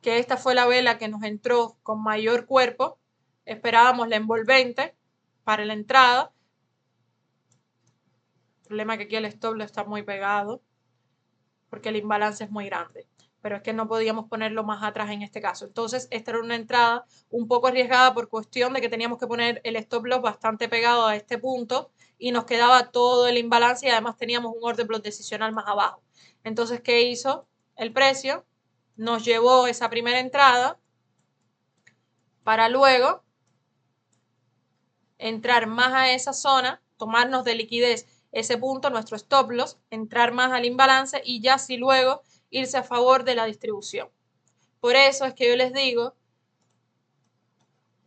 que esta fue la vela que nos entró con mayor cuerpo, esperábamos la envolvente para la entrada, el problema es que aquí el stop lo está muy pegado, porque el imbalance es muy grande, pero es que no podíamos ponerlo más atrás en este caso. Entonces, esta era una entrada un poco arriesgada por cuestión de que teníamos que poner el stop loss bastante pegado a este punto y nos quedaba todo el imbalance y además teníamos un order block decisional más abajo. Entonces, ¿qué hizo el precio? Nos llevó esa primera entrada para luego entrar más a esa zona, tomarnos de liquidez ese punto, nuestro stop loss, entrar más al imbalance y ya si luego irse a favor de la distribución. Por eso es que yo les digo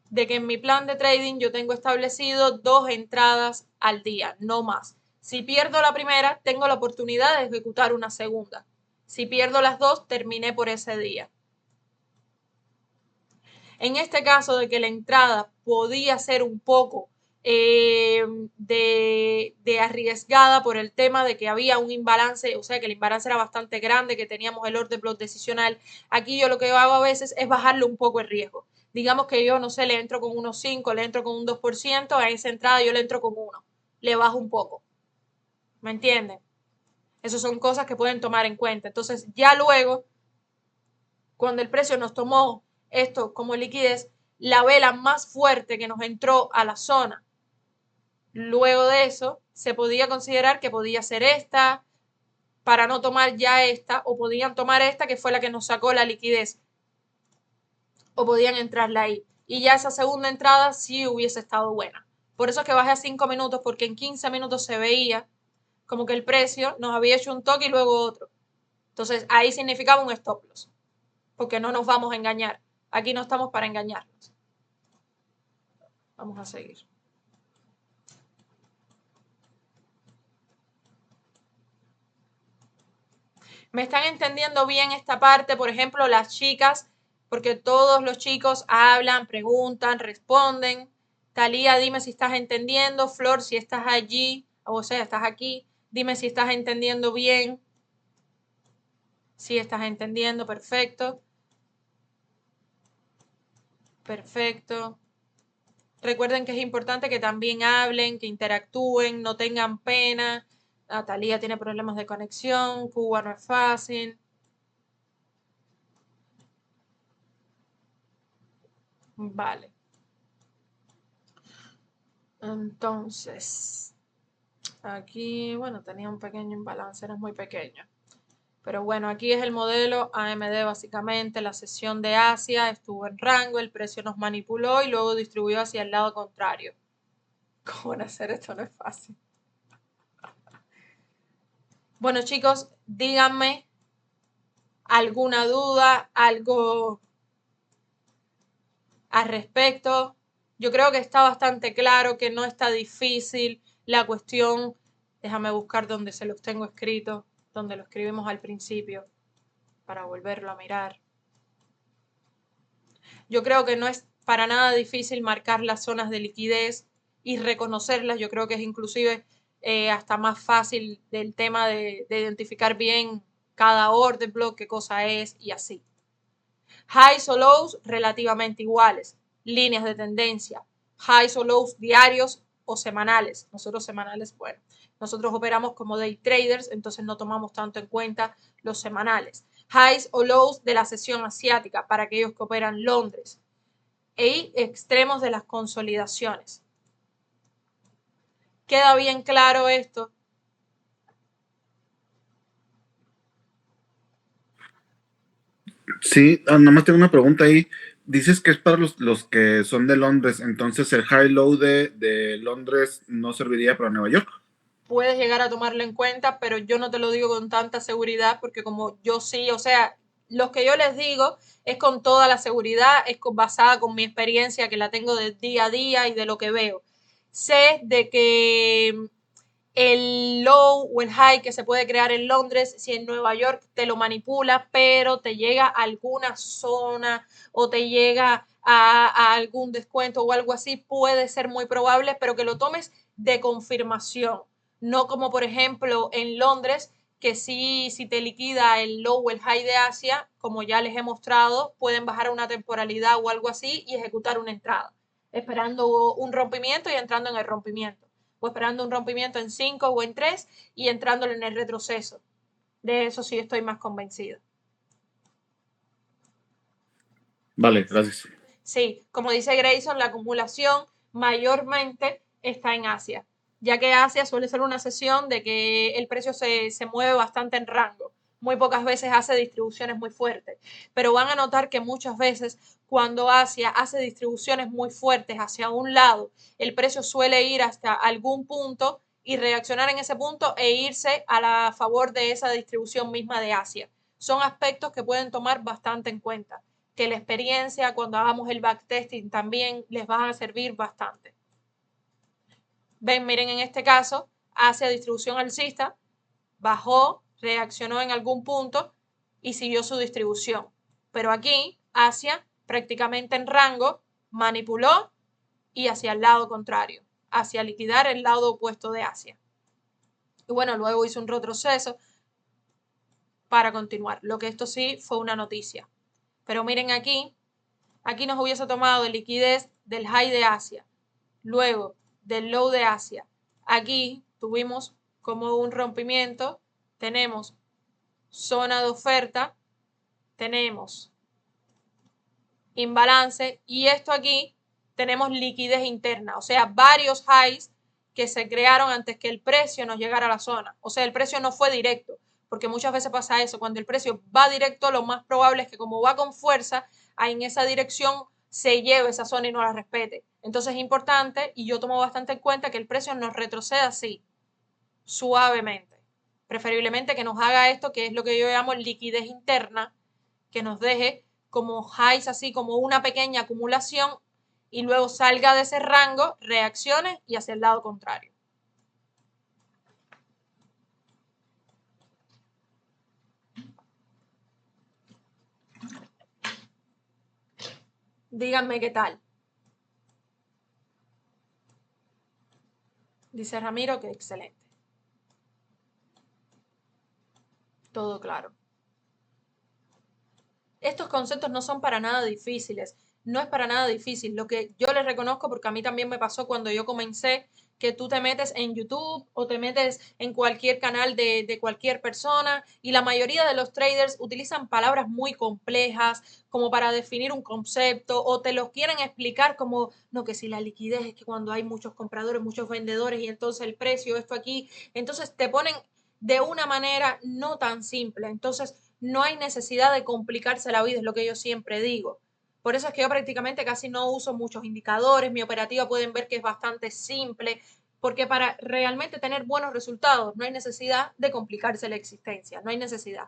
de que en mi plan de trading yo tengo establecido 2 entradas al día, no más. Si pierdo la primera, tengo la oportunidad de ejecutar una segunda. Si pierdo las 2, terminé por ese día. En este caso de que la entrada podía ser un poco de arriesgada por el tema de que había un imbalance, o sea que el imbalance era bastante grande, que teníamos el order block decisional. Aquí yo lo que hago a veces es bajarle un poco el riesgo. Digamos que yo, no sé, le entro con unos 5, le entro con un 2%, a esa entrada yo le entro con 1, le bajo un poco. ¿Me entienden? Esas son cosas que pueden tomar en cuenta. Entonces, ya luego, cuando el precio nos tomó esto como liquidez, la vela más fuerte que nos entró a la zona, luego de eso, se podía considerar que podía ser esta, para no tomar ya esta, o podían tomar esta, que fue la que nos sacó la liquidez, o podían entrarla ahí. Y ya esa segunda entrada sí hubiese estado buena. Por eso es que bajé a 5 minutos, porque en 15 minutos se veía como que el precio nos había hecho un toque y luego otro. Entonces ahí significaba un stop loss, porque no nos vamos a engañar. Aquí no estamos para engañarnos. Vamos a seguir. ¿Me están entendiendo bien esta parte? Por ejemplo, las chicas, porque todos los chicos hablan, preguntan, responden. Talía, dime si estás entendiendo. Flor, si estás allí, o sea, estás aquí, dime si estás entendiendo bien. Si estás entendiendo, perfecto. Perfecto. Recuerden que es importante que también hablen, que interactúen, no tengan pena. Talía tiene problemas de conexión, Cuba no es fácil. Vale. Entonces, aquí, bueno, tenía un pequeño imbalance, era muy pequeño. Pero bueno, aquí es el modelo AMD básicamente, la sesión de Asia estuvo en rango, el precio nos manipuló y luego distribuyó hacia el lado contrario. ¿Cómo hacer esto? No es fácil. Bueno, chicos, díganme alguna duda, algo al respecto. Yo creo que está bastante claro, que no está difícil la cuestión. Déjame buscar donde se los tengo escrito, donde lo escribimos al principio, para volverlo a mirar. Yo creo que no es para nada difícil marcar las zonas de liquidez y reconocerlas. Yo creo que es inclusive hasta más fácil del tema de identificar bien cada order block, qué cosa es y así. Highs o lows relativamente iguales. Líneas de tendencia. Highs o lows diarios o semanales. Nosotros semanales, bueno, nosotros operamos como day traders, entonces no tomamos tanto en cuenta los semanales. Highs o lows de la sesión asiática para aquellos que operan Londres. Y extremos de las consolidaciones. ¿Queda bien claro esto? Sí, nada más tengo una pregunta ahí. Dices que es para los que son de Londres, entonces el high low de Londres no serviría para Nueva York. Puedes llegar a tomarlo en cuenta, pero yo no te lo digo con tanta seguridad porque como yo sí, o sea, lo que yo les digo es con toda la seguridad, es basada con mi experiencia que la tengo de día a día y de lo que veo. Sé de que el low o el high que se puede crear en Londres, si en Nueva York te lo manipula, pero te llega a alguna zona o te llega a algún descuento o algo así, puede ser muy probable, pero que lo tomes de confirmación. No como por ejemplo en Londres, que sí, si te liquida el low o el high de Asia, como ya les he mostrado, pueden bajar a una temporalidad o algo así y ejecutar una entrada, esperando un rompimiento y entrando en el rompimiento, o esperando un rompimiento en 5 o en 3 y entrándole en el retroceso. De eso sí estoy más convencida. Vale, gracias. Sí, como dice Grayson, la acumulación mayormente está en Asia, ya que Asia suele ser una sesión de que el precio se mueve bastante en rango. Muy pocas veces hace distribuciones muy fuertes, pero van a notar que muchas veces cuando Asia hace distribuciones muy fuertes hacia un lado, el precio suele ir hasta algún punto y reaccionar en ese punto e irse a favor de esa distribución misma de Asia. son aspectos que pueden tomar bastante en cuenta, que la experiencia cuando hagamos el backtesting también les va a servir bastante. Ven, miren en este caso, hacia distribución alcista, bajó, reaccionó en algún punto y siguió su distribución. Pero aquí, Asia, prácticamente en rango, manipuló y hacia el lado contrario, hacia liquidar el lado opuesto de Asia. Y bueno, luego hizo un retroceso para continuar, lo que esto sí fue una noticia. Pero miren aquí nos hubiese tomado de liquidez del high de Asia, luego del low de Asia. Aquí tuvimos como un rompimiento, tenemos zona de oferta, tenemos imbalance y esto aquí tenemos liquidez interna, o sea, varios highs que se crearon antes que el precio nos llegara a la zona. O sea, el precio no fue directo, porque muchas veces pasa eso, cuando el precio va directo, lo más probable es que como va con fuerza, en esa dirección se lleve esa zona y no la respete. Entonces es importante, y yo tomo bastante en cuenta, que el precio nos retroceda así, suavemente. Preferiblemente que nos haga esto, que es lo que yo llamo liquidez interna, que nos deje como highs, así como una pequeña acumulación, y luego salga de ese rango, reaccione y hacia el lado contrario. Díganme qué tal. Dice Ramiro que excelente. Todo claro. Estos conceptos no son para nada difíciles, no es para nada difícil. Lo que yo les reconozco, porque a mí también me pasó cuando yo comencé, que tú te metes en YouTube o te metes en cualquier canal de cualquier persona y la mayoría de los traders utilizan palabras muy complejas como para definir un concepto o te los quieren explicar como, no, que si la liquidez es que cuando hay muchos compradores, muchos vendedores y entonces el precio, esto aquí, entonces te ponen de una manera no tan simple. Entonces, no hay necesidad de complicarse la vida, es lo que yo siempre digo. Por eso es que yo prácticamente casi no uso muchos indicadores, mi operativa pueden ver que es bastante simple, porque para realmente tener buenos resultados no hay necesidad de complicarse la existencia, no hay necesidad.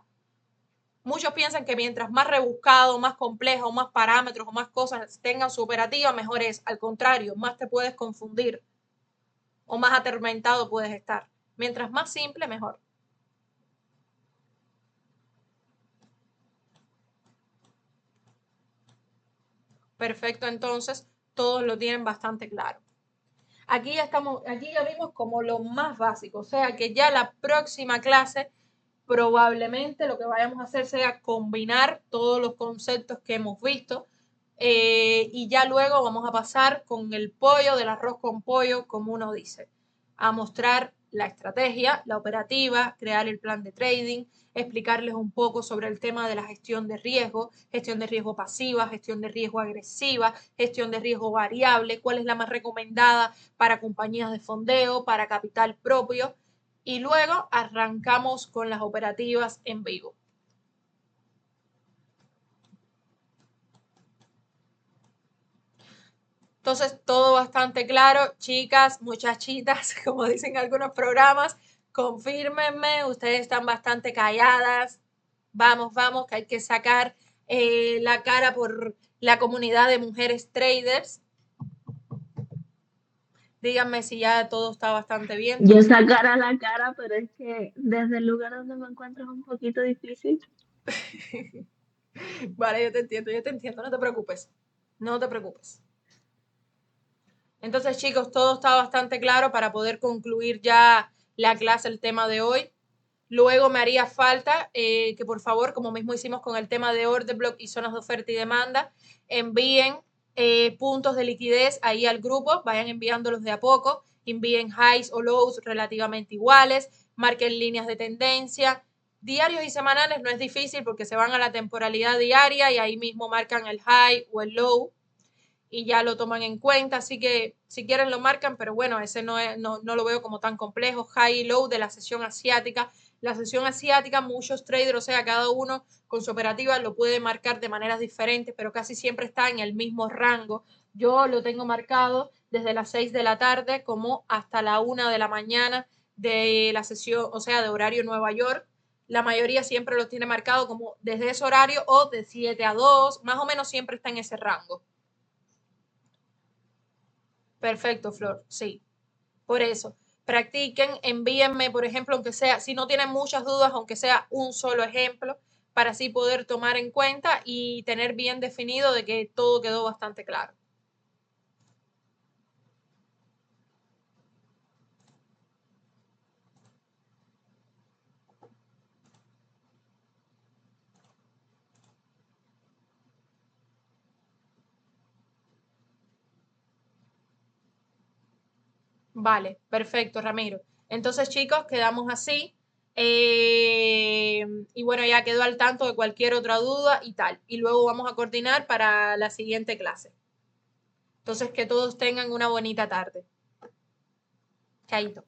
Muchos piensan que mientras más rebuscado, más complejo, más parámetros o más cosas tengan su operativa, mejor es. Al contrario, más te puedes confundir o más atormentado puedes estar. Mientras más simple, mejor. Perfecto, entonces todos lo tienen bastante claro. Aquí ya vimos como lo más básico, o sea que ya la próxima clase probablemente lo que vayamos a hacer sea combinar todos los conceptos que hemos visto y ya luego vamos a pasar con el pollo, del arroz con pollo, como uno dice, a mostrar la estrategia, la operativa, crear el plan de trading, explicarles un poco sobre el tema de la gestión de riesgo pasiva, gestión de riesgo agresiva, gestión de riesgo variable, cuál es la más recomendada para compañías de fondeo, para capital propio, y luego arrancamos con las operativas en vivo. Entonces, todo bastante claro. Chicas, muchachitas, como dicen algunos programas, confírmenme, ustedes están bastante calladas. Vamos, vamos, que hay que sacar la cara por la comunidad de mujeres traders. Díganme si ya todo está bastante bien. Yo sacar a la cara, pero es que desde el lugar donde me encuentro es un poquito difícil. Vale, yo te entiendo, no te preocupes. No te preocupes. Entonces, chicos, todo está bastante claro para poder concluir ya la clase, el tema de hoy. Luego me haría falta que por favor, como mismo hicimos con el tema de order block y zonas de oferta y demanda, envíen puntos de liquidez ahí al grupo, vayan enviándolos de a poco, envíen highs o lows relativamente iguales, marquen líneas de tendencia. Diarios y semanales no es difícil porque se van a la temporalidad diaria y ahí mismo marcan el high o el low y ya lo toman en cuenta, así que si quieren lo marcan, pero bueno, ese no lo veo como tan complejo. High y low de la sesión asiática. La sesión asiática, muchos traders, o sea, cada uno con su operativa lo puede marcar de maneras diferentes, pero casi siempre está en el mismo rango. Yo lo tengo marcado desde las 6 de la tarde como hasta la 1 de la mañana de la sesión, o sea, de horario Nueva York, la mayoría siempre lo tiene marcado como desde ese horario o de 7 a 2, más o menos siempre está en ese rango. Perfecto, Flor, sí. Por eso, practiquen, envíenme, por ejemplo, aunque sea, si no tienen muchas dudas, aunque sea un solo ejemplo, para así poder tomar en cuenta y tener bien definido de que todo quedó bastante claro. Vale, perfecto, Ramiro. Entonces, chicos, quedamos así. Y bueno, ya quedó al tanto de cualquier otra duda y tal. Y luego vamos a coordinar para la siguiente clase. Entonces, que todos tengan una bonita tarde. Chaito,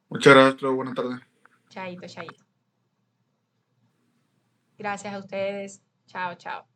Muchas gracias, Clau. Buenas tardes. chaito, chaito. Gracias a ustedes. Chao, chao.